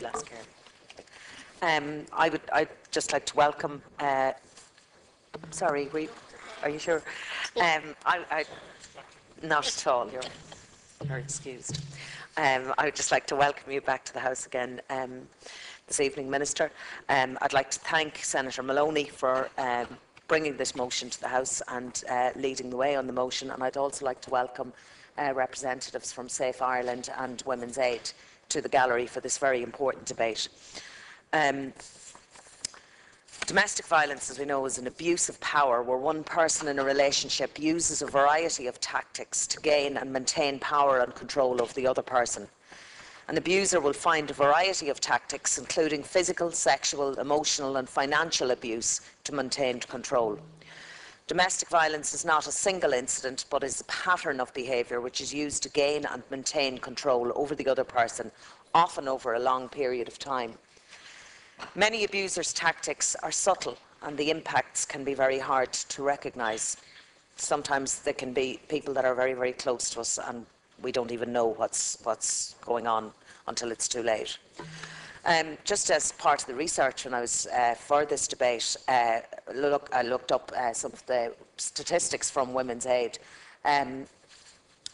last year. I'd just like to welcome. Sorry, are you sure? Not at all. You're excused. I would just like to welcome you back to the House again this evening, Minister. I'd like to thank Senator Maloney for bringing this motion to the House and leading the way on the motion, and I'd also like to welcome representatives from Safe Ireland and Women's Aid to the gallery for this very important debate. Domestic violence, as we know, is an abuse of power where one person in a relationship uses a variety of tactics to gain and maintain power and control over the other person. An abuser will find a variety of tactics, including physical, sexual, emotional and financial abuse, to maintain control. Domestic violence is not a single incident, but is a pattern of behaviour which is used to gain and maintain control over the other person, often over a long period of time. Many abusers' tactics are subtle and the impacts can be very hard to recognise. Sometimes they can be people that are very, very close to us and we don't even know what's going on until it's too late. Just as part of the research when I was for this debate, I looked up some of the statistics from Women's Aid.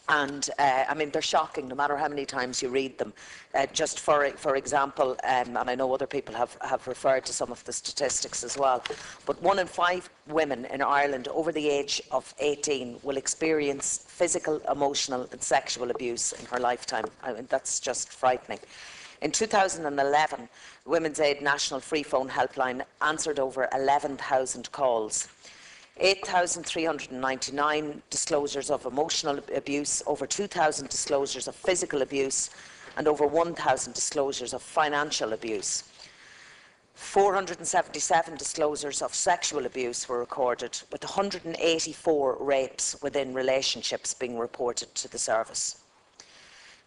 I mean, they're shocking no matter how many times you read them. Just for example, and I know other people have referred to some of the statistics as well, but 1 in 5 women in Ireland over the age of 18 will experience physical, emotional and sexual abuse in her lifetime. I mean, that's just frightening. In 2011, the Women's Aid National Free Phone Helpline answered over 11,000 calls. 8,399 disclosures of emotional abuse, over 2,000 disclosures of physical abuse and over 1,000 disclosures of financial abuse. 477 disclosures of sexual abuse were recorded, with 184 rapes within relationships being reported to the service.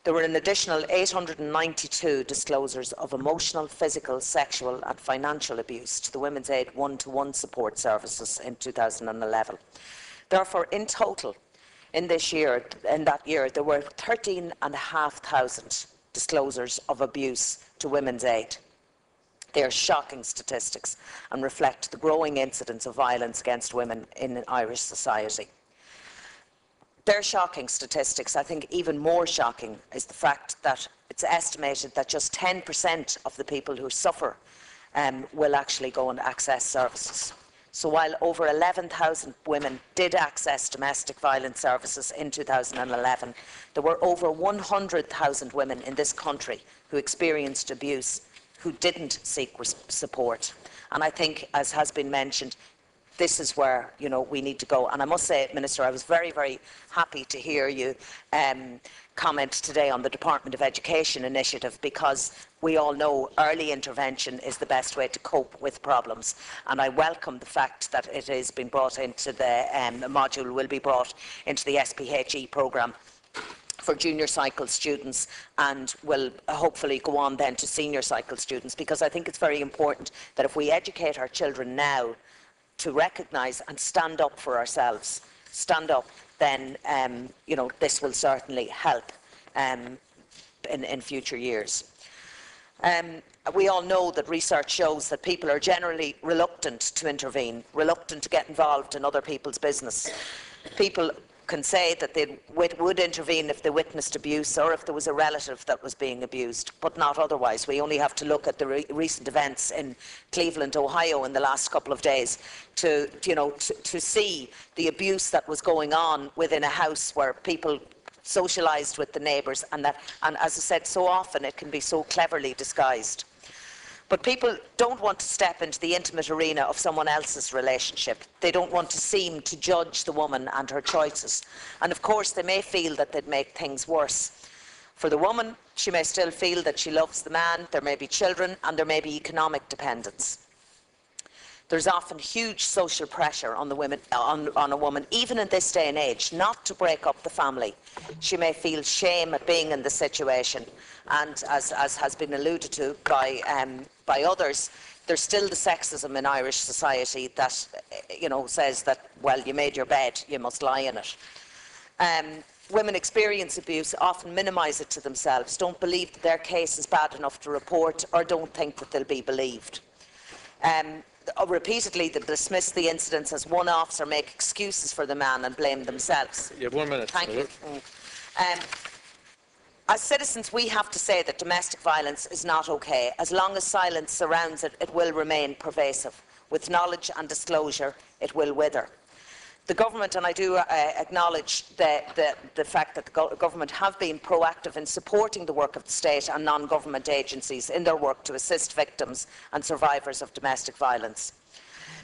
There were an additional 892 disclosures of emotional, physical, sexual and financial abuse to the Women's Aid one-to-one support services in 2011. Therefore, in total, in that year, there were 13,500 disclosures of abuse to Women's Aid. They are shocking statistics and reflect the growing incidence of violence against women in Irish society. They're shocking statistics. I think even more shocking is the fact that it's estimated that just 10% of the people who suffer will actually go and access services. So while over 11,000 women did access domestic violence services in 2011, there were over 100,000 women in this country who experienced abuse who didn't seek support. And I think, as has been mentioned, this is where, you know, we need to go. And I must say, Minister, I was very, very happy to hear you comment today on the Department of Education initiative, because we all know early intervention is the best way to cope with problems. And I welcome the fact that it has been brought into the module will be brought into the SPHE programme for junior cycle students and will hopefully go on then to senior cycle students, because I think it's very important that if we educate our children now to recognise and stand up for ourselves, then you know, this will certainly help in future years. We all know that research shows that people are generally reluctant to intervene, reluctant to get involved in other people's business. People can say that they would intervene if they witnessed abuse or if there was a relative that was being abused, but not otherwise. We only have to look at the recent events in Cleveland, Ohio in the last couple of days to see the abuse that was going on within a house where people socialised with the neighbours, and as I said, so often it can be so cleverly disguised. But people don't want to step into the intimate arena of someone else's relationship. They don't want to seem to judge the woman and her choices. And of course, they may feel that they'd make things worse. For the woman, she may still feel that she loves the man, there may be children, and there may be economic dependence. There's often huge social pressure on a woman, even in this day and age, not to break up the family. She may feel shame at being in the situation, and as has been alluded to by others, there's still the sexism in Irish society that, you know, says that, well, you made your bed, you must lie in it. women experience abuse often minimise it to themselves, don't believe that their case is bad enough to report, or don't think that they'll be believed. Repeatedly, they dismiss the incidents as one-offs or make excuses for the man and blame themselves. You have 1 minute. Thank you. As citizens, we have to say that domestic violence is not okay. As long as silence surrounds it, it will remain pervasive. With knowledge and disclosure, it will wither. The government, and I do acknowledge the fact that the government have been proactive in supporting the work of the state and non-government agencies in their work to assist victims and survivors of domestic violence.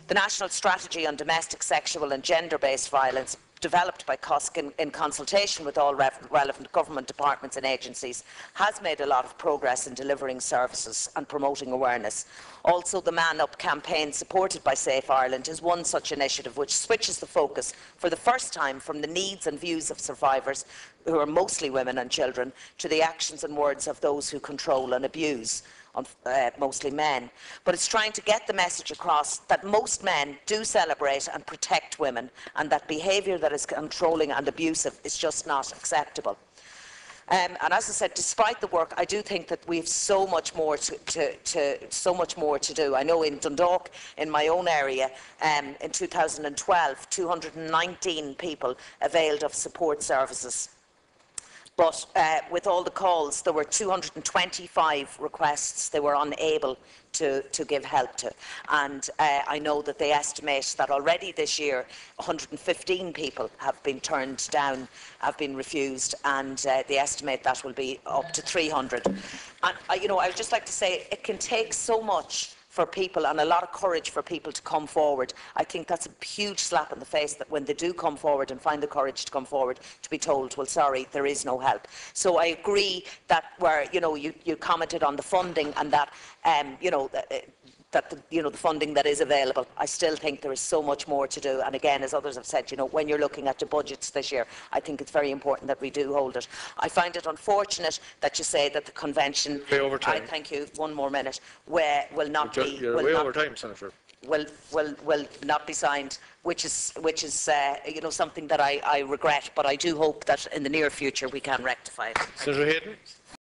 The National Strategy on Domestic, Sexual and Gender-Based Violence, developed by COSC in consultation with all relevant government departments and agencies, has made a lot of progress in delivering services and promoting awareness. Also, the Man Up campaign, supported by Safe Ireland, is one such initiative which switches the focus for the first time from the needs and views of survivors, who are mostly women and children, to the actions and words of those who control and abuse, mostly men. But it's trying to get the message across that most men do celebrate and protect women, and that behaviour that is controlling and abusive is just not acceptable. And as I said, despite the work, I do think that we have so much more to do. I know in Dundalk, in my own area, in 2012, 219 people availed of support services. But with all the calls, there were 225 requests they were unable to give help to. And I know that they estimate that already this year 115 people have been turned down, have been refused, and they estimate that will be up to 300. And I would just like to say it can take so much for people, and a lot of courage for people to come forward. I think that's a huge slap in the face, that when they do come forward and find the courage to come forward, to be told, well, sorry, there is no help. So I agree that where you commented on the funding, and that the funding that is available, I still think there is so much more to do. And again, as others have said, when you're looking at the budgets this year, I think it's very important that we do hold it. I find it unfortunate that you say that the convention, thank you, 1 more minute, will not be, you're way over time, Senator. Will not be signed, which is something that I regret, but I do hope that in the near future we can rectify it. Senator Hayden.